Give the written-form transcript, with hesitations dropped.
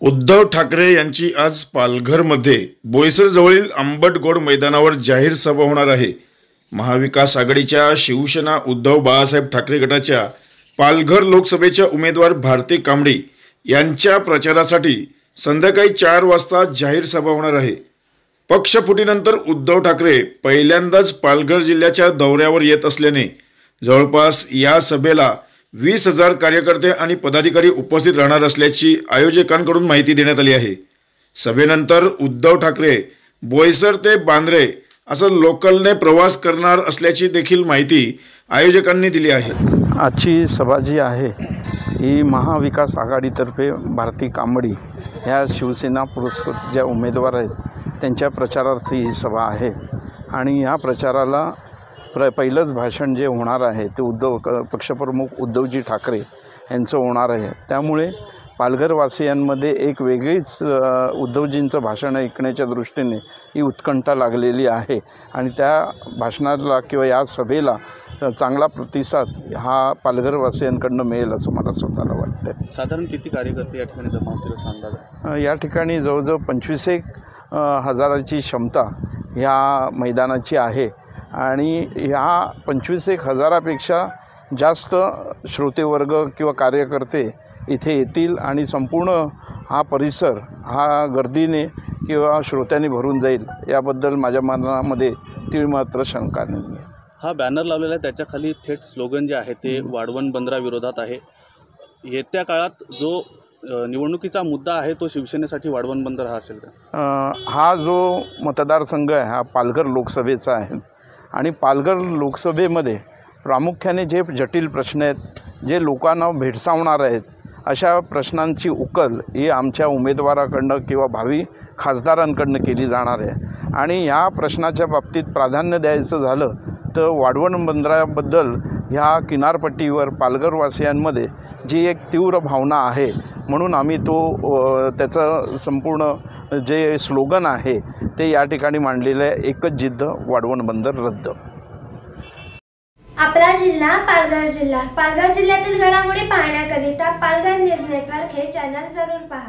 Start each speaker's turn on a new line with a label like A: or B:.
A: उद्धव ठाकरे यांची आज पालघरमध्ये बोईसर जवळील आंबटगोड मैदानावर जाहीर सभा होणार आहे। महाविकास आघाडीच्या शिवसेना उद्धव बाळासाहेब ठाकरे गटाच्या पालघर लोकसभेच्या उमेदवार भारती कांबडी यांच्या प्रचारासाठी संध्याकाळी 4 वाजता जाहीर सभा होणार आहे। पक्षफुटीनंतर उद्धव ठाकरे पहिल्यांदाच पालघर जिल्ह्याच्या दौऱ्यावर येत असल्याने जवळपास या सभेला 20,000 कार्यकर्ते आणि पदाधिकारी उपस्थित राहणार असल्याची आयोजकांकडून माहिती देण्यात आली आहे। सभेनंतर उद्धव ठाकरे बोईसर ते बांद्रे असं लोकलने प्रवास करणार असल्याची देखील माहिती आयोजकांनी दिली आहे।
B: आजची सभा जी आहे ही महाविकास आघाडीतर्फे भारती कांबडी ह्या शिवसेना पुरस्कृत ज्या उमेदवार आहेत त्यांच्या प्रचारार्थ ही सभा आहे आणि ह्या प्रचाराला पहिलंच भाषण जे होणार आहे ते पक्षप्रमुख उद्धवजी ठाकरे यांचं होणार आहे। त्यामुळे पालघरवासियांमध्ये एक वेगळीच उद्धवजींचं भाषण ऐकण्याच्या दृष्टीने ही उत्कंठा लागलेली आहे आणि त्या भाषणाला किंवा या सभेला चांगला प्रतिसाद हा पालघरवासियांकडून मिळेल असं मला स्वतःला वाटतं।
C: साधारण किती कार्यकर्ते या ठिकाणी जमा होतील असा अंदाज आहे?
B: या ठिकाणी जवळजवळ 25,000ची क्षमता ह्या मैदानाची आहे आणि ह्या 25,000पेक्षा जास्त श्रोतेवर्ग किंवा कार्यकर्ते इथे येतील आणि संपूर्ण हा परिसर हा गर्दीने किंवा श्रोत्यांनी भरून जाईल याबद्दल माझ्या मनामध्ये तीळमात्र शंका नाही आहे।
C: हा बॅनर लावलेला आहे त्याच्याखाली थेट स्लोगन जे आहे ते वाढवण बंदरा विरोधात आहे। येत्या काळात जो निवडणुकीचा मुद्दा आहे तो शिवसेनेसाठी वाढवण बंदर हा असेल का?
B: हा जो मतदारसंघ आहे हा पालघर लोकसभेचा आहे आणि पालघर लोकसभेमध्ये प्रामुख्याने जे जटिल प्रश्न आहेत जे लोकांना भेडसावणार आहेत अशा प्रश्नांची उकल ही आमच्या उमेदवाराकडनं किंवा भावी खासदारांकडनं केली जाणार आहे आणि ह्या प्रश्नाच्या बाबतीत प्राधान्य द्यायचं झालं तर वाढवण बंदराबद्दल ह्या किनारपट्टीवर पालघरवासियांमध्ये जी एक तीव्र भावना आहे म्हणून आम्ही त्याचं संपूर्ण जे स्लोगन आहे ते या ठिकाणी मांडलेलं आहे, एकच जिद्द वाढवण बंदर रद्द।
D: आपला जिल्हा पालघर जिल्ह्यातील घडामोडी पाहण्याकरिता पालघर न्यूज नेटवर्क हे चॅनल जरूर पहा।